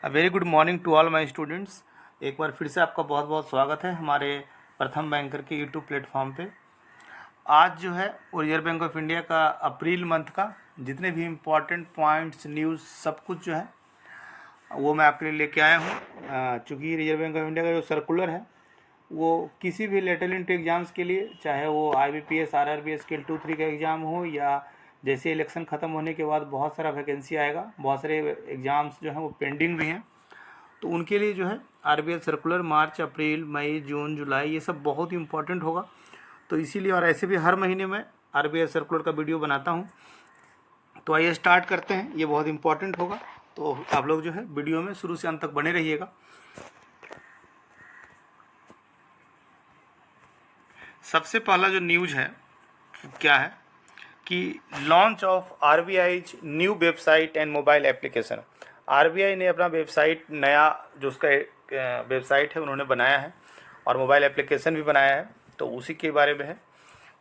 Very good morning to all my students. एक बार फिर से आपका बहुत बहुत स्वागत है हमारे प्रथम बैंकर के यूट्यूब प्लेटफॉर्म पे। आज जो है वो रिजर्व बैंक ऑफ इंडिया का अप्रैल मंथ का जितने भी इम्पोर्टेंट पॉइंट्स न्यूज़ सब कुछ जो है वो मैं आपके लिए लेके आया हूँ। चूँकि रिजर्व बैंक ऑफ इंडिया का जो सर्कुलर है वो किसी भी लेटरल एंट्री एग्ज़ाम्स के लिए, चाहे वो IBPS RRB स्केल 2-3 का एग्ज़ाम हो या जैसे इलेक्शन ख़त्म होने के बाद बहुत सारा वैकेंसी आएगा, बहुत सारे एग्ज़ाम्स जो हैं वो पेंडिंग भी हैं, तो उनके लिए जो है RBI सर्कुलर मार्च अप्रैल मई जून जुलाई ये सब बहुत इंपॉर्टेंट होगा। तो इसीलिए और ऐसे भी हर महीने में RBI सर्कुलर का वीडियो बनाता हूँ। तो आइए स्टार्ट करते हैं, ये बहुत इंपॉर्टेंट होगा, तो आप लोग जो है वीडियो में शुरू से अंत तक बने रहिएगा। सबसे पहला जो न्यूज़ है क्या है कि launch of RBI new website and mobile application. RBI ने अपना वेबसाइट नया जो उसका वेबसाइट है उन्होंने बनाया है और मोबाइल एप्लीकेशन भी बनाया है, तो उसी के बारे में है।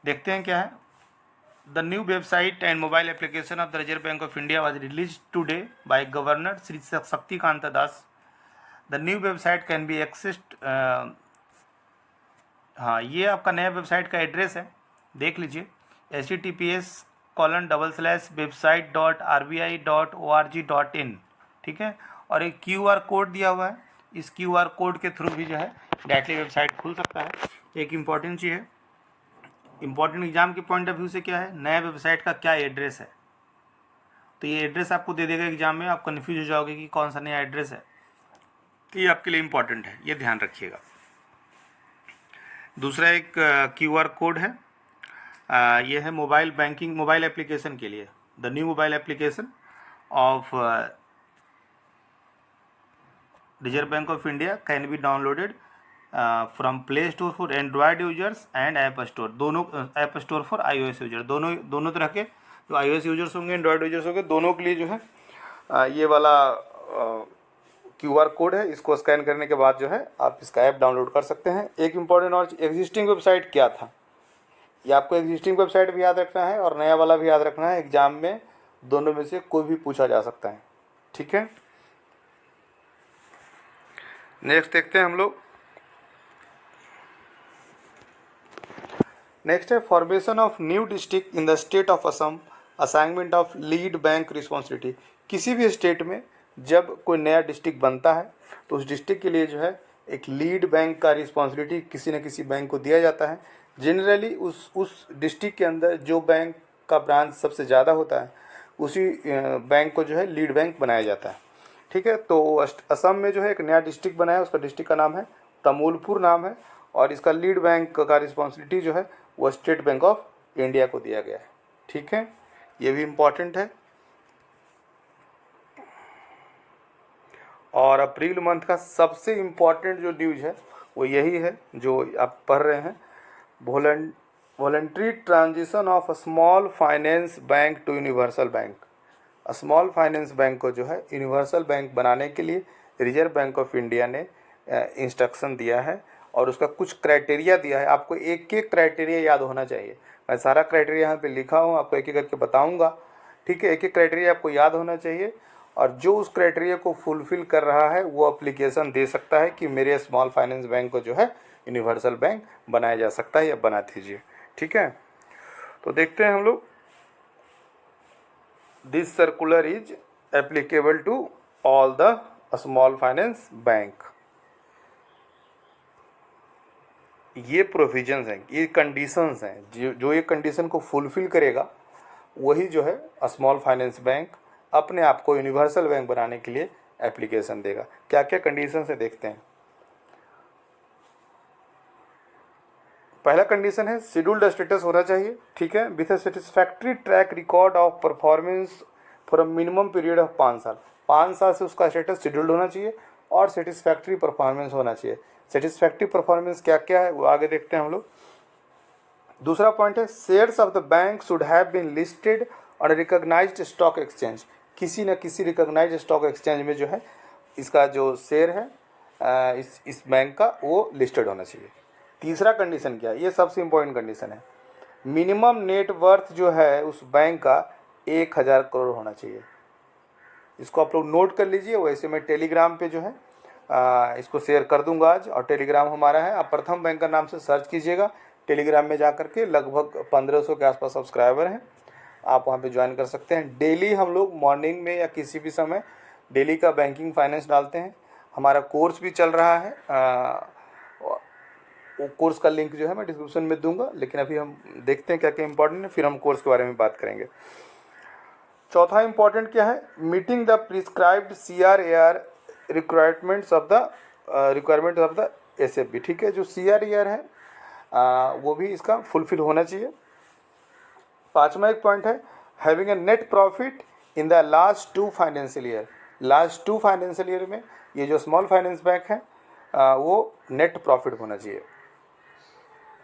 देखते हैं क्या है। The new website and mobile application of the Reserve Bank of India was release today by governor Shri Shaktikanta Das. The new website can be accessed. हाँ, ये आपका नया वेबसाइट का एड्रेस है, देख लीजिए https://website.rbi.org.in। ठीक है, और एक QR कोड दिया हुआ है, इस QR कोड के थ्रू भी जो है डायरेक्टली वेबसाइट खुल सकता है। एक इम्पॉर्टेंट चीज़ है, इम्पॉर्टेंट एग्जाम के पॉइंट ऑफ व्यू से क्या है, नया वेबसाइट का क्या एड्रेस है, तो ये एड्रेस आपको दे देगा एग्जाम में, आप कन्फ्यूज हो जाओगे कि कौन सा नया एड्रेस है, तो ये आपके लिए इम्पॉर्टेंट है, ये ध्यान रखिएगा। दूसरा एक QR कोड है, ये है मोबाइल बैंकिंग मोबाइल एप्लीकेशन के लिए। The new mobile application of Reserve Bank of India can be downloaded from Play Store for Android users and App Store, दोनों App Store for iOS user, दोनों तरह के जो iOS यूजर्स होंगे Android users होंगे, दोनों के लिए जो है ये वाला QR कोड है। इसको स्कैन करने के बाद जो है आप इसका ऐप डाउनलोड कर सकते हैं। एक इम्पॉर्टेंट और एग्जिस्टिंग वेबसाइट क्या था, ये आपको एग्जिस्टिंग वेबसाइट भी याद रखना है और नया वाला भी याद रखना है। एग्जाम में दोनों में से कोई भी पूछा जा सकता है, ठीक है। नेक्स्ट देखते हैं हम लोग। नेक्स्ट है formation of new district in the state of Assam, assignment of lead bank responsibility. किसी भी स्टेट में जब कोई नया डिस्ट्रिक्ट बनता है तो उस डिस्ट्रिक्ट के लिए जो है एक लीड बैंक का रिस्पॉन्सिबिलिटी किसी न किसी बैंक को दिया जाता है। जनरली उस डिस्ट्रिक्ट के अंदर जो बैंक का ब्रांच सबसे ज़्यादा होता है उसी बैंक को जो है लीड बैंक बनाया जाता है, ठीक है। तो असम में जो है एक नया डिस्ट्रिक्ट बनाया, उसका डिस्ट्रिक्ट का नाम है तमोलपुर नाम है, और इसका लीड बैंक का रिस्पॉन्सिबिलिटी जो है वो स्टेट बैंक ऑफ इंडिया को दिया गया है, ठीक है। ये भी इम्पॉर्टेंट है। और अप्रैल मंथ का सबसे इम्पॉर्टेंट जो न्यूज़ है वो यही है जो आप पढ़ रहे हैं, voluntary transition of a small finance bank to universal bank. Small finance bank को जो है यूनिवर्सल बैंक बनाने के लिए रिजर्व बैंक ऑफ इंडिया ने इंस्ट्रक्शन दिया है और उसका कुछ क्राइटेरिया दिया है। आपको एक एक क्राइटेरिया याद होना चाहिए। मैं सारा क्राइटेरिया यहाँ पे लिखा हूँ, आपको एक एक करके बताऊँगा, ठीक है। एक एक क्राइटेरिया आपको याद होना चाहिए और जो उस क्राइटेरिया को फुलफिल कर रहा है वो अप्लीकेशन दे सकता है कि मेरे स्मॉल फाइनेंस बैंक को जो है यूनिवर्सल बैंक बनाया जा सकता है या बना दीजिए, ठीक है। तो देखते हैं हम लोग। This circular is applicable to all the small finance bank. ये प्रोविजंस हैं, ये कंडीशंस हैं, जो ये कंडीशन को फुलफिल करेगा वही जो है स्मॉल फाइनेंस बैंक अपने आप को यूनिवर्सल बैंक बनाने के लिए एप्लीकेशन देगा। क्या क्या कंडीशन है देखते हैं। पहला कंडीशन है शेड्यूल्ड स्टेटस होना चाहिए, ठीक है, with a satisfactory track record of performance for a minimum period of 5 साल। 5 साल से उसका स्टेटस शेड्यूल्ड होना चाहिए और सेटिस्फैक्ट्री परफॉर्मेंस होना चाहिए। सेटिस्फैक्ट्री परफॉर्मेंस क्या क्या है वो आगे देखते हैं हम लोग। दूसरा पॉइंट है shares of the bank should have been listed on recognised stock exchange. किसी न किसी रिकॉग्नाइज्ड स्टॉक एक्सचेंज में जो है इसका जो शेयर है इस बैंक का वो लिस्टेड होना चाहिए। तीसरा कंडीशन क्या है, ये सबसे इम्पोर्टेंट कंडीशन है, मिनिमम नेट वर्थ जो है उस बैंक का 1000 करोड़ होना चाहिए। इसको आप लोग नोट कर लीजिए। वैसे मैं टेलीग्राम पे जो है इसको शेयर कर दूंगा आज, और टेलीग्राम हमारा है, आप प्रथम बैंकर नाम से सर्च कीजिएगा टेलीग्राम में जा करके। लगभग 1500 के आसपास सब्सक्राइबर हैं, आप वहाँ पे ज्वाइन कर सकते हैं। डेली हम लोग मॉर्निंग में या किसी भी समय डेली का बैंकिंग फाइनेंस डालते हैं। हमारा कोर्स भी चल रहा है, वो कोर्स का लिंक जो है मैं डिस्क्रिप्शन में दूंगा, लेकिन अभी हम देखते हैं क्या क्या इंपॉर्टेंट है, फिर हम कोर्स के बारे में बात करेंगे। चौथा इंपॉर्टेंट क्या है, meeting the prescribed CRAR requirements of the SFB। ठीक है, जो CRAR है वो भी इसका फुलफिल होना चाहिए। पांचवा एक पॉइंट है, having a net profit in the last 2 financial year. Last 2 financial year में ये जो स्मॉल फाइनेंस बैंक है वो नेट प्रॉफिट होना चाहिए।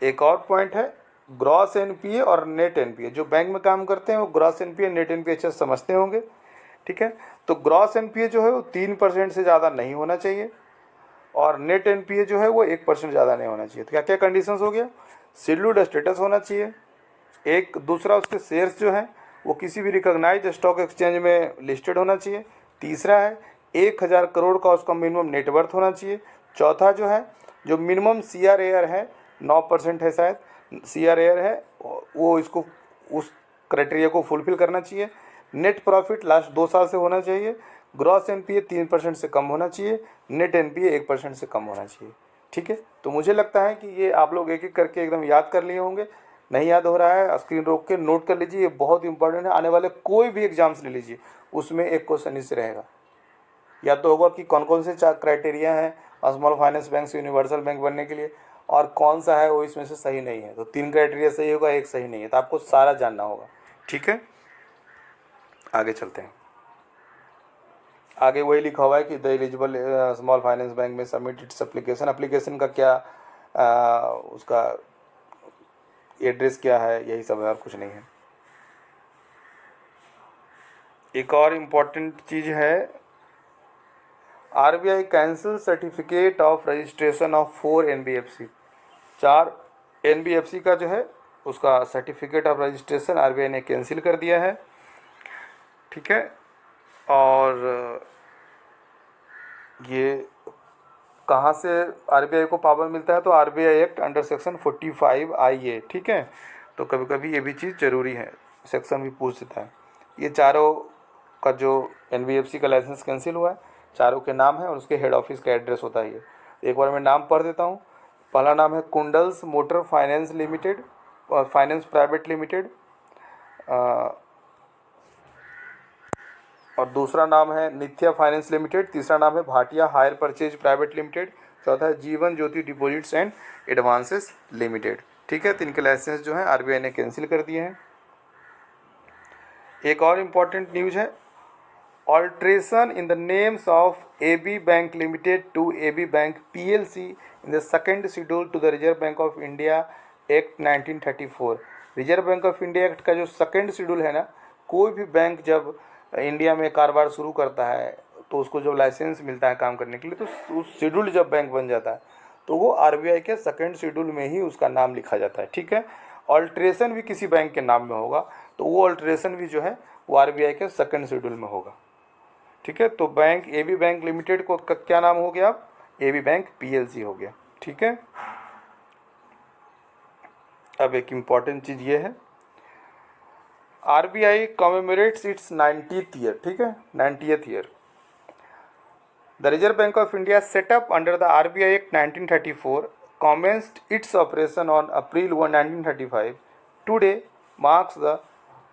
एक और पॉइंट है, ग्रॉस NPA और नेट NPA। जो बैंक में काम करते हैं वो ग्रॉस NPA नेट NPA अच्छे समझते होंगे। ठीक है, तो ग्रॉस NPA जो है वो 3% से ज़्यादा नहीं होना चाहिए, और नेट NPA जो है वो 1% ज़्यादा नहीं होना चाहिए। तो क्या क्या कंडीशंस हो गया, शेड्यूल्ड स्टेटस होना चाहिए, एक दूसरा उसके शेयर्स जो है वो किसी भी रिकॉग्नाइज्ड स्टॉक एक्सचेंज में लिस्टेड होना चाहिए। तीसरा है 1000 करोड़ का उसका मिनिमम नेटवर्थ होना चाहिए। चौथा जो है, जो मिनिमम CRAR है 9% है शायद CRAR है, वो इसको उस क्राइटेरिया को फुलफिल करना चाहिए। नेट प्रॉफिट लास्ट 2 साल से होना चाहिए। ग्रॉस NPA 3% से कम होना चाहिए। नेट NPA 1% से कम होना चाहिए। ठीक है, तो मुझे लगता है कि ये आप लोग एक एक करके एकदम याद कर लिए होंगे। नहीं याद हो रहा है, स्क्रीन रोक के नोट कर लीजिए, ये बहुत इंपॉर्टेंट है। आने वाले कोई भी एग्जाम्स ले लीजिए, उसमें एक क्वेश्चन इससे रहेगा। या तो होगा कि कौन कौन से 4 क्राइटेरिया हैं स्मॉल फाइनेंस बैंक से यूनिवर्सल बैंक बनने के लिए, और कौन सा है वो इसमें से सही नहीं है। तो 3 क्राइटेरिया सही होगा, एक सही नहीं है, तो आपको सारा जानना होगा। ठीक है, आगे चलते हैं। आगे वही लिखा हुआ है कि the eligible small finance bank में सबमिट इट्स एप्लीकेशन। एप्लीकेशन का क्या उसका एड्रेस क्या है, यही सब है, और कुछ नहीं है। एक और इम्पॉर्टेंट चीज़ है, RBI cancel certificate of registration of 4 NBFC। 4 NBFC का जो है उसका सर्टिफिकेट ऑफ रजिस्ट्रेशन RBI ने कैंसिल कर दिया है। ठीक है, और ये कहाँ से RBI को पावर मिलता है, तो RBI act under section 45IA। ठीक है, तो कभी कभी ये भी चीज़ ज़रूरी है, सेक्शन भी पूछ देता है। ये चारों का जो NBFC का लाइसेंस कैंसिल हुआ है, चारों के नाम है और उसके हेड ऑफिस का एड्रेस होता है। ये एक बार मैं नाम पढ़ देता हूँ। पहला नाम है Kundals motor finance limited, finance private limited, और दूसरा नाम है नित्या फाइनेंस लिमिटेड। तीसरा नाम है Bhatia hire purchase private limited. चौथा है Jeevan Jyoti deposits and advances limited. ठीक है, तो इनके लाइसेंस जो है RBI ने कैंसिल कर दिए हैं। एक और इम्पॉर्टेंट न्यूज़ है, alteration in the names of AB bank limited to AB bank PLC in the second schedule to the Reserve Bank of India act 1934। Reserve Bank of India act का जो second schedule है ना, कोई भी bank जब India में कारोबार शुरू करता है तो उसको जब लाइसेंस मिलता है काम करने के लिए, तो उस शेड्यूल जब बैंक बन जाता है तो वो RBI के सेकंड शेड्यूल में ही उसका नाम लिखा जाता है। ठीक है, ऑल्ट्रेशन भी किसी बैंक के नाम में होगा तो वो ऑल्ट्रेशन भी जो है वो RBI के सेकंड शेड्यूल में होगा। ठीक है, तो बैंक AB बैंक लिमिटेड को क्या नाम हो गया, अब AB बैंक PLC हो गया। ठीक है, अब एक इम्पॉर्टेंट चीज़ ये है, RBI commemorates its 90th year। ठीक है, 90th year। The Reserve Bank of India, set up under the RBI Act 1934, commenced its operation on April 1, 1935. Today marks the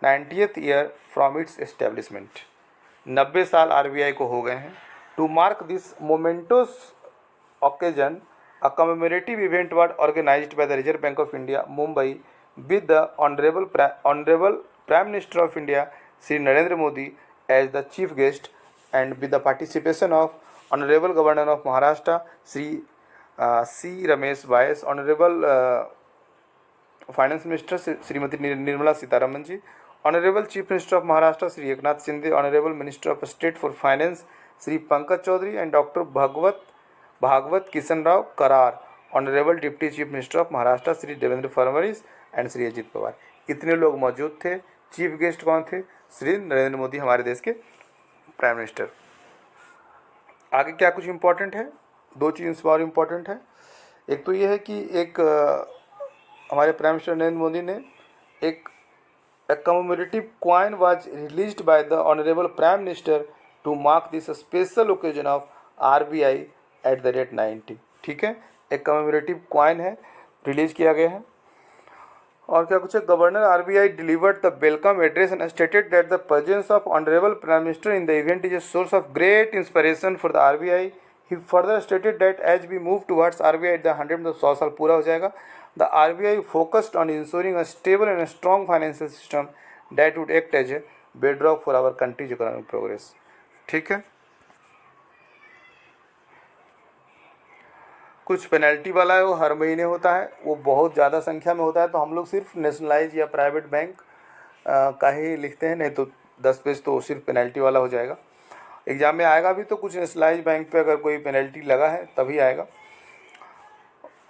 90th year from its establishment। 90 साल RBI को हो गए हैं। To mark this momentous occasion, a commemorative event was organized by the Reserve Bank of India, Mumbai, with the Honorable Prime Minister of India, Shri Narendra Modi, as the chief guest, and with the participation of Honorable Governor of Maharashtra, Shri C. Ramesh Vyas, Honorable Finance Minister Srimati Nirmala Sitharaman ji, Honorable Chief Minister of Maharashtra Shri Eknath Shinde, Honorable Minister of State for Finance Shri Pankaj Chaudhary, and Dr. Bhagwat Kishan Rao Karar, Honorable Deputy Chief Minister of Maharashtra Shri Devendra Fadnavis and Shri Ajit Pawar। इतने लोग मौजूद थे। Chief guest कौन थे, श्री नरेंद्र मोदी, हमारे देश के prime minister. आगे क्या कुछ इम्पोर्टेंट है, दो चीज़ और इम्पोर्टेंट है। एक तो ये है कि एक हमारे प्राइम मिनिस्टर नरेंद्र मोदी ने एक commemorative coin was released by the Honorable Prime Minister to mark this special occasion of RBI at the rate 90। ठीक है, एक कमेमोरेटिव कॉइन है, रिलीज किया गया है। और क्या कुछ है, governor RBI delivered the welcome address and stated that the presence of Honorable Prime Minister in the event is a source of great inspiration for the RBI। He further stated that as we move towards RBI at the 100 मतलब 100 साल पूरा हो जाएगा, the RBI focused on ensuring a stable and a strong financial system that would act as a bedrock for our country's economic progress। ठीक है, कुछ penalty वाला है, वो हर महीने होता है, वो बहुत ज़्यादा संख्या में होता है, तो हम लोग सिर्फ नेशनलाइज या प्राइवेट बैंक का ही लिखते हैं, नहीं तो 10 पेज तो सिर्फ पेनल्टी वाला हो जाएगा। एग्जाम में आएगा भी तो कुछ नेशनलाइज बैंक पे अगर कोई पेनल्टी लगा है तभी आएगा।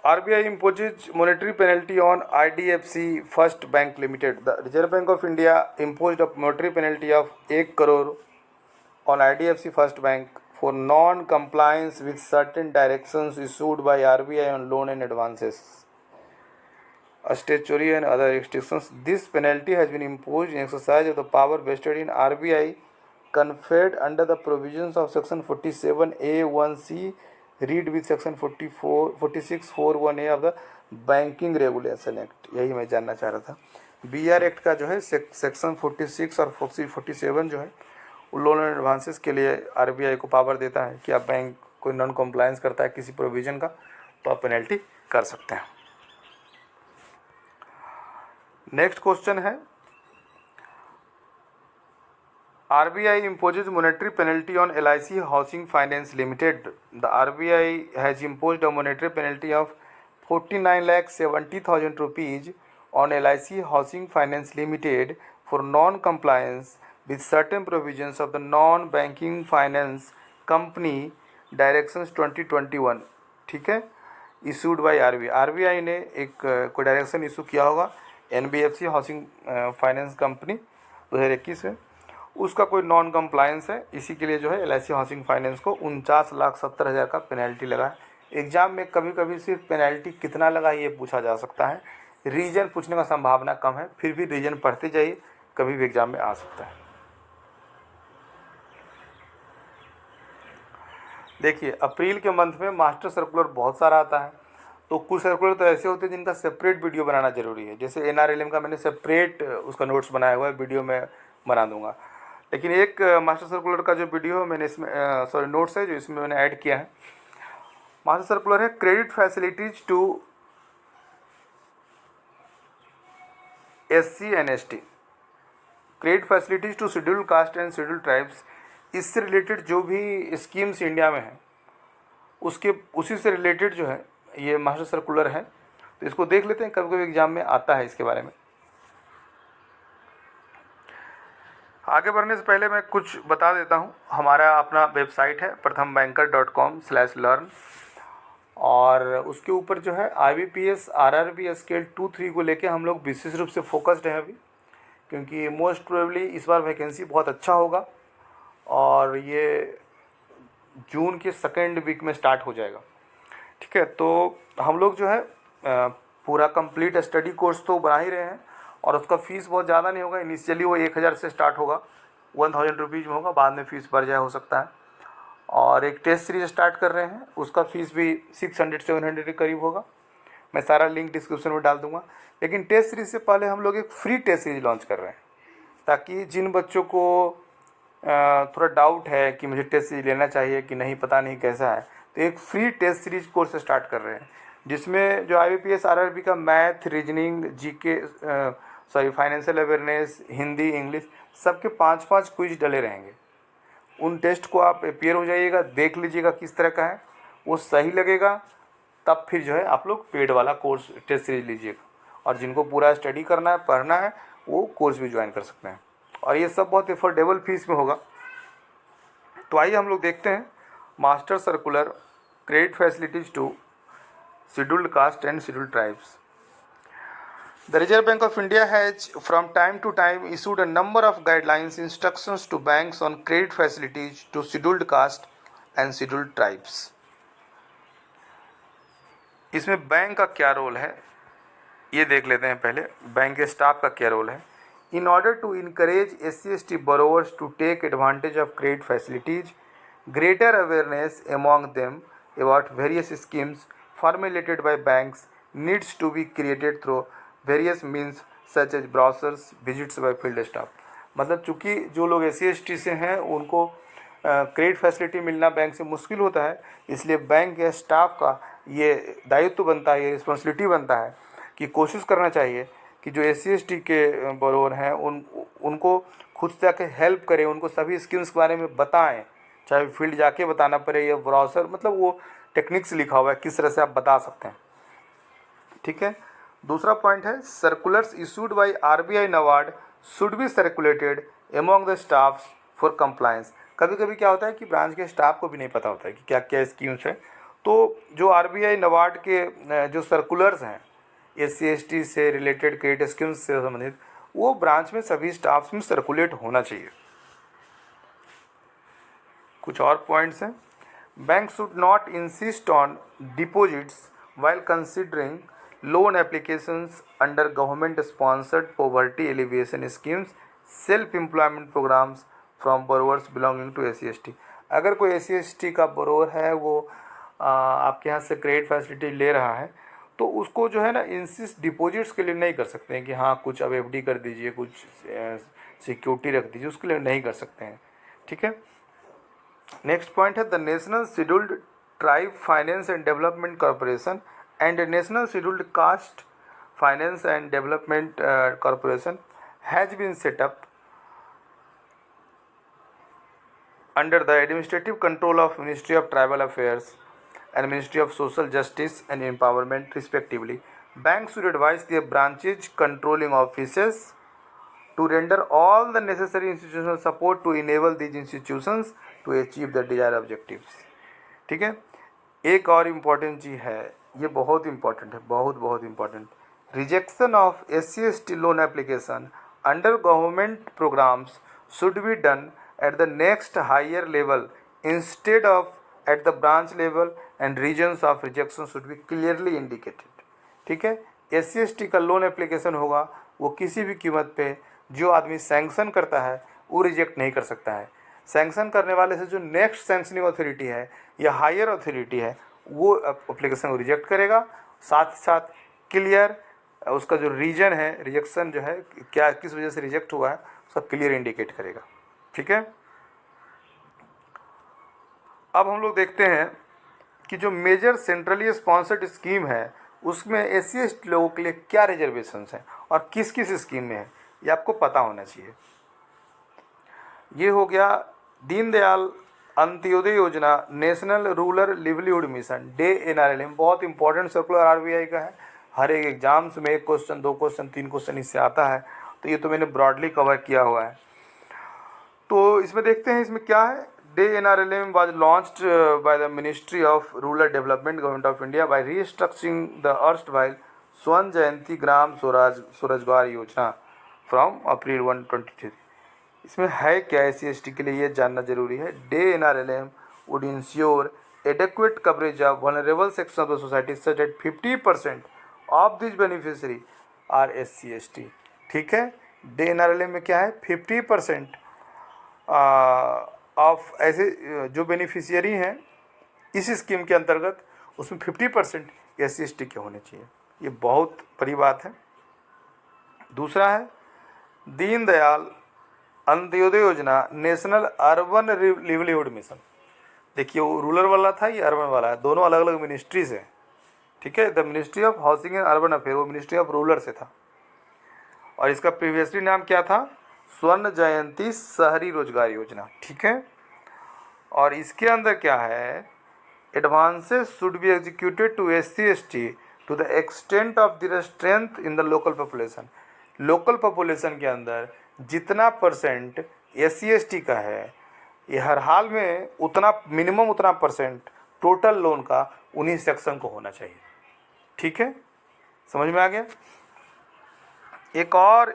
RBI imposes monetary penalty on IDFC First Bank Limited। The Reserve Bank of India imposed a monetary penalty of 1 crore on IDFC First Bank for non-compliance with certain directions issued by RBI on loan and advances, statutory and other restrictions। This penalty has been imposed in exercise of the power vested in RBI conferred under the provisions of Section 47A(1)(c) read with Section 46(4)(1)(a) of the banking regulation act. यही मैं जानना चाह रहा था। BR act का जो है section 46 और 47 जो है वो लोन एंड एडवांसेस के लिए RBI को पावर देता है कि आप बैंक कोई नॉन कॉम्प्लायंस करता है किसी प्रोविज़न का तो आप पेनल्टी कर सकते हैं। नेक्स्ट क्वेश्चन है, RBI imposes monetary penalty on LIC Housing Finance Limited। The RBI has imposed a monetary penalty of 49,70,000 rupees on LIC Housing Finance Limited for non-compliance with certain provisions of the Non-Banking Finance Company Directions 2021। ठीक है, issued by RBI ने एक कोई direction issue किया होगा NBFC housing finance company 2021 में, उसका कोई नॉन कंप्लायंस है, इसी के लिए जो है LIC हाउसिंग फाइनेंस को 49,70,000 का पेनल्टी लगा है। एग्जाम में कभी कभी सिर्फ पेनल्टी कितना लगा ये पूछा जा सकता है, रीजन पूछने का संभावना कम है, फिर भी रीजन पढ़ते जाइए, कभी भी एग्जाम में आ सकता है। देखिए, अप्रैल के मंथ में मास्टर सर्कुलर बहुत सारा आता है, तो कुछ सर्कुलर तो ऐसे होते हैं जिनका सेपरेट वीडियो बनाना जरूरी है। जैसे NRLM का मैंने सेपरेट उसका नोट्स बनाया हुआ है, वीडियो में बना दूंगा। लेकिन एक मास्टर सर्कुलर का जो वीडियो है मैंने इसमें नोट्स है जो इसमें मैंने ऐड किया है। मास्टर सर्कुलर है credit facilities to SC and ST, credit facilities to scheduled caste and scheduled tribes. इससे रिलेटेड जो भी स्कीम्स इंडिया में हैं उसके उसी से रिलेटेड जो है ये मास्टर सर्कुलर है, तो इसको देख लेते हैं, कभी कभी एग्जाम में आता है इसके बारे में। आगे बढ़ने से पहले मैं कुछ बता देता हूँ। हमारा अपना वेबसाइट है prathambbanker.com/learn, और उसके ऊपर जो है IBPS RRB स्केल 2-3 को लेके हम लोग विशेष रूप से फोकस्ड हैं अभी, क्योंकि मोस्ट प्रोबेबली इस बार वैकेंसी बहुत अच्छा होगा और ये जून के सेकेंड वीक में स्टार्ट हो जाएगा। ठीक है, तो हम लोग जो है पूरा कंप्लीट स्टडी कोर्स तो बना ही रहे हैं, और उसका फ़ीस बहुत ज़्यादा नहीं होगा। इनिशियली वो 1,000 से स्टार्ट होगा, 1,000 रुपीज़ में होगा, बाद में फ़ीस बढ़ जाए हो सकता है। और एक टेस्ट सीरीज स्टार्ट कर रहे हैं, उसका फ़ीस भी 600-700 के करीब होगा। मैं सारा लिंक डिस्क्रिप्शन में डाल दूंगा। लेकिन टेस्ट सीरीज से पहले हम लोग एक फ्री टेस्ट सीरीज लॉन्च कर रहे हैं, ताकि जिन बच्चों को थोड़ा डाउट है कि मुझे टेस्ट सीरीज लेना चाहिए कि नहीं, पता नहीं कैसा है, तो एक free test series course start कर रहे हैं, जिसमें जो IBPS RRB का math, reasoning, GK financial awareness, Hindi, English सबके 5-5 क्विज डले रहेंगे। उन टेस्ट को आप अपेयर हो जाइएगा, देख लीजिएगा किस तरह का है, वो सही लगेगा तब फिर जो है आप लोग पेड वाला कोर्स टेस्ट सीरीज लीजिएगा। और जिनको पूरा स्टडी करना है, पढ़ना है, वो कोर्स भी ज्वाइन कर सकते हैं, और ये सब बहुत एफोर्डेबल फीस में होगा। तो आइए हम लोग देखते हैं master circular credit facilities to scheduled caste and scheduled tribes. The Reserve Bank of India has from time to time issued a number of guidelines, instructions to banks on credit facilities to scheduled caste and scheduled tribes. इसमें bank का क्या role है ये देख लेते हैं पहले, bank के स्टाफ का क्या रोल है. In order to encourage SC/ST borrowers to take advantage of credit facilities, greater awareness among them about various schemes formulated by banks needs to be created through various means such as brochures, visits by field staff. मतलब चूँकि जो लोग SC/ST से हैं उनको credit facility मिलना bank से मुश्किल होता है, इसलिए बैंक के स्टाफ का ये दायित्व बनता है, ये रिस्पॉन्सिबिलिटी बनता है कि कोशिश करना चाहिए कि जो SC/ST के बोरोवर हैं उनको खुद से आके हेल्प करें, उनको सभी स्कीम्स के बारे में बताएं, चाहे फील्ड जाके बताना पड़े या ब्राउज़र, मतलब वो टेक्निक्स लिखा हुआ है किस तरह से आप बता सकते हैं. ठीक है. दूसरा पॉइंट है circulars issued by RBI NABARD should be circulated among the staffs for compliance. कभी कभी क्या होता है कि ब्रांच के स्टाफ को भी नहीं पता होता है कि क्या क्या स्कीम्स है, तो जो RBI NABARD के जो सर्कुलर्स हैं SC/ST से रिलेटेड क्रेडिट स्कीम्स से संबंधित, वो ब्रांच में सभी स्टाफ्स में सर्कुलेट होना चाहिए. कुछ और पॉइंट्स हैं. Bank should not insist on deposits while considering loan applications under government sponsored poverty alleviation schemes, self employment programmes from borrowers belonging to SC/ST. अगर कोई SC/ST का बोरोवर है, वो आपके यहाँ से क्रेडिट फैसिलिटी ले रहा है, तो उसको जो है ना इंसिस्ट डिपॉजिट्स के लिए नहीं कर सकते हैं कि हाँ कुछ अब FD कर दीजिए, कुछ सिक्योरिटी रख दीजिए, उसके लिए नहीं कर सकते हैं. ठीक है. नेक्स्ट पॉइंट है the national scheduled tribe finance and development corporation and national scheduled caste finance and development corporation has been set up under the administrative control of Ministry of Tribal Affairs and Ministry of Social Justice and Empowerment respectively. Banks should advise their branches controlling offices to render all the necessary institutional support to enable these institutions to achieve the desired objectives. ठीक है. एक और important चीज़ है, ये बहुत important है, बहुत important. Rejection of SC/ST loan application under government programmes should be done at the next higher level instead of at the branch level and regions of rejection should be clearly indicated. ठीक है. SC/ST का loan application होगा, वो किसी भी कीमत पे जो आदमी सैंक्शन करता है वो रिजेक्ट नहीं कर सकता है. सैंक्शन करने वाले से जो नेक्स्ट सैंक्शनिंग अथॉरिटी है या हायर अथॉरिटी है वो एप्लीकेशन को रिजेक्ट करेगा. साथ ही साथ क्लियर उसका जो रीजन है, रिजेक्शन जो है क्या किस वजह से रिजेक्ट हुआ है, उसका क्लियर इंडिकेट करेगा. ठीक है. अब हम लोग देखते हैं कि जो मेजर सेंट्रली स्पॉन्सर्ड स्कीम है उसमें SC/ST लोगों के लिए क्या रिजर्वेशंस हैं और किस किस स्कीम में है, ये आपको पता होना चाहिए. ये हो गया दीनदयाल अंत्योदय योजना, national rural livelihood mission, NRLM. बहुत इंपॉर्टेंट सर्कुलर RBI का है. हर एक एग्जाम्स में 1 क्वेश्चन 2 क्वेश्चन 3 क्वेश्चन इससे आता है, तो ये तो मैंने ब्रॉडली कवर किया हुआ है. तो इसमें देखते हैं इसमें क्या है. NRLM was launched by the Ministry of Rural Development, Government of India by restructuring the erstwhile स्वर्ण जयंती ग्राम स्वरोजगार योजना फ्रॉम अप्रैल 1, 2023. इसमें है क्या SC/ST के लिए ये जानना जरूरी है. NRLM would ensure adequate coverage of vulnerable sections of the society such that 50% of these beneficiary are SC/ST. ठीक है. NRLM में क्या है, 50% ऑफ ऐसे जो बेनिफिशियरी हैं इस स्कीम के अंतर्गत, उसमें 50% SC/ST के होने चाहिए. ये बहुत बड़ी बात है. दूसरा है दीनदयाल अंत्योदय योजना, नेशनल अर्बन लिवलीहुड मिशन. देखिए वो रूरल वाला था, ये अर्बन वाला है, दोनों अलग अलग मिनिस्ट्रीज हैं. ठीक है. The ministry of housing and urban affair वो मिनिस्ट्री ऑफ रूरल से था, और इसका प्रीवियसली नाम क्या था, स्वर्ण जयंती शहरी रोजगार योजना. ठीक है. और इसके अंदर क्या है, advances should be executed to SC/ST to the extent of their strength in the local population. Local population के अंदर जितना परसेंट SC/ST का है, ये हर हाल में उतना मिनिमम उतना परसेंट टोटल लोन का उन्हीं सेक्शन को होना चाहिए. ठीक है. समझ में आ गया. एक और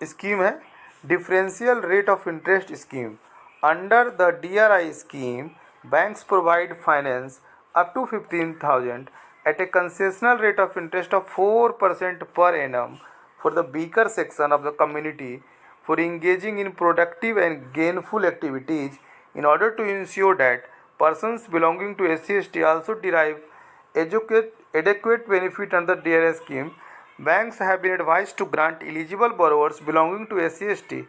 स्कीम है differential rate of interest scheme. Under the DRI scheme banks provide finance up to 15,000 at a concessional rate of interest of 4% per annum for the weaker section of the community for engaging in productive and gainful activities in order to ensure that persons belonging to SC/ST also derive adequate benefit under the DRI scheme. Banks have been advised to grant eligible borrowers belonging to SC/ST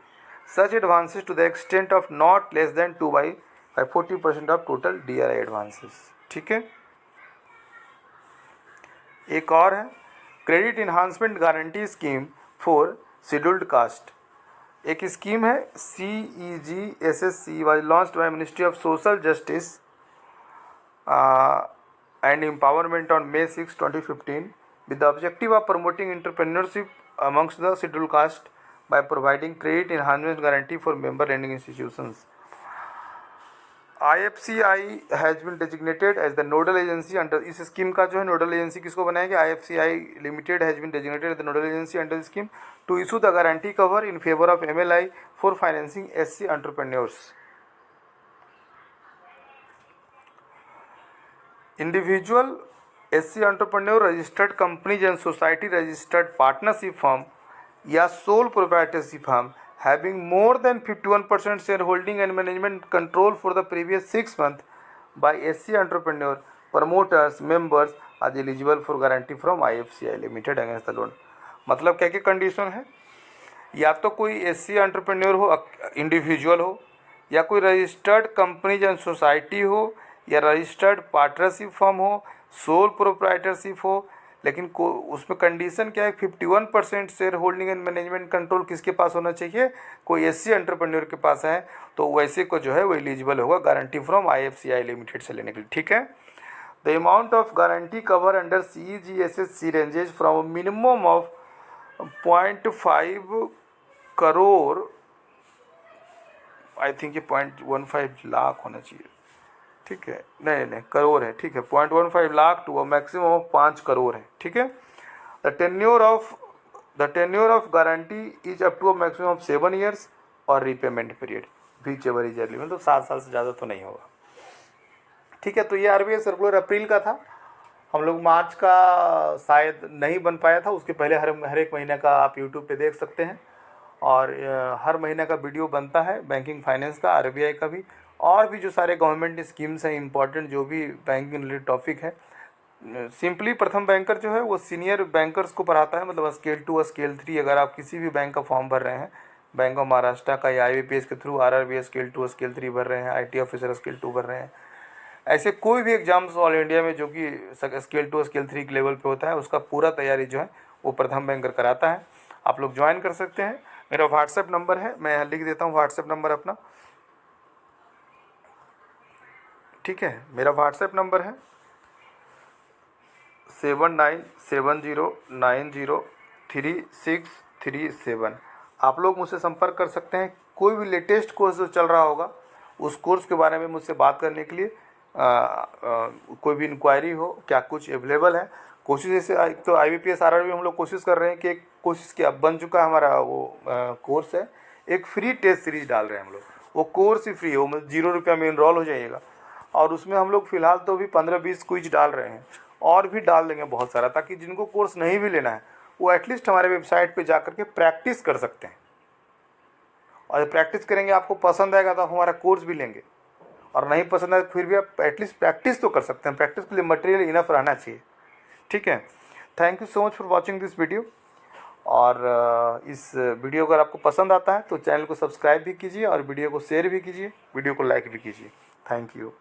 such advances to the extent of not less than 2 by 40% of total DRI advances। ठीक है। एक और है credit enhancement guarantee scheme for scheduled caste. एक scheme है CEGSSC was launched by ministry of social justice and empowerment on May 6, 2015 with the objective of promoting entrepreneurship amongst the scheduled caste by providing credit enhancement guarantee for member lending institutions। IFCI has been designated as the nodal agency under, इस scheme का जो है nodal agency किसको बनाया गया, IFCI limited has been designated as the nodal agency under scheme to issue the guarantee cover in favour of MLI for financing SC entrepreneurs. Individual SC entrepreneur registered companies and society registered partnership firm या sole proprietorship firm having more than 51% shareholding and management control for the previous 6 months by SC entrepreneur promoters members are eligible for guarantee from IFCI limited against the loan। मतलब क्या क्या condition है, या तो कोई SC entrepreneur हो, individual हो, या कोई रजिस्टर्ड कंपनीज एंड सोसाइटी हो, या रजिस्टर्ड पार्टनरशिप फर्म हो, सोल प्रोप्राइटरशिप हो, लेकिन उसमें कंडीशन क्या है, 51% share holding and management control किसके पास होना चाहिए, कोई SC एंटरप्रेन्योर के पास है, तो वैसे को जो है वो एलिजिबल होगा गारंटी फ्रॉम IFCI लिमिटेड से लेने के लिए। ठीक है। The amount of guarantee cover under CEGSSC ranges from minimum of 0.5 crore, I think ये 0.15 लाख होना चाहिए, ठीक है, नहीं करोड़ है, ठीक है, 0.15 lakh to a maximum of 5 crore है। ठीक है। The tenure of guarantee is up to a maximum of 7 years और repayment period whichever is early, मतलब 7 साल से ज़्यादा तो नहीं होगा। ठीक है। तो ये RBI सर्कुलर अप्रैल का था, हम लोग मार्च का शायद नहीं बन पाया था, उसके पहले हर एक महीने का आप यूट्यूब पे देख सकते हैं, और हर महीने का वीडियो बनता है बैंकिंग फाइनेंस का, RBI का भी, और भी जो सारे गवर्नमेंट स्कीम्स हैं इंपॉर्टेंट, जो भी बैंकिंग रिलेटेड टॉपिक है। सिंपली प्रथम बैंकर जो है वो सीनियर बैंकर्स को पढ़ाता है, मतलब स्केल 2 और स्केल 3। अगर आप किसी भी बैंक का फॉर्म भर रहे हैं, बैंक ऑफ महाराष्ट्र का या IBPS के थ्रू, RRBI स्केल 2 और स्केल 3 भर रहे हैं, IT ऑफिसर स्केल 2 भर रहे हैं, ऐसे कोई भी एग्जाम्स ऑल इंडिया में जो कि स्केल 2 और स्केल 3 के लेवल पे होता है, उसका पूरा तैयारी जो है वो प्रथम बैंकर कराता है। आप लोग ज्वाइन कर सकते हैं। मेरा व्हाट्सएप नंबर है, मैं यहाँ लिख देता हूँ व्हाट्सएप नंबर अपना। ठीक है। मेरा व्हाट्सएप नंबर है 7970903637। आप लोग मुझसे संपर्क कर सकते हैं। कोई भी लेटेस्ट कोर्स जो चल रहा होगा उस कोर्स के बारे में मुझसे बात करने के लिए कोई भी इंक्वायरी हो, क्या कुछ अवेलेबल है। कोशिश जैसे तो IBPS RRB हम लोग कोशिश कर रहे हैं कि एक कोशिश क्या बन चुका है हमारा वो कोर्स है, एक फ्री टेस्ट सीरीज डाल रहे हैं हम लोग। वो कोर्स ही फ्री है, वो मतलब 0 रुपया में इनरोल हो जाइएगा, और उसमें हम लोग फ़िलहाल तो भी 15-20 क्विज डाल रहे हैं, और भी डाल देंगे बहुत सारा, ताकि जिनको कोर्स नहीं भी लेना है वो एटलीस्ट हमारे वेबसाइट पे जा कर के प्रैक्टिस कर सकते हैं। और जब प्रैक्टिस करेंगे आपको पसंद आएगा तो आप हमारा कोर्स भी लेंगे, और नहीं पसंद आए फिर भी आप एटलीस्ट प्रैक्टिस तो कर सकते हैं। प्रैक्टिस के लिए मटेरियल इनफ रहना चाहिए। ठीक है। Thank you so much for watching this video. और इस वीडियो अगर आपको पसंद आता है तो चैनल को सब्सक्राइब भी कीजिए, और वीडियो को शेयर भी कीजिए, वीडियो को लाइक भी कीजिए। Thank you.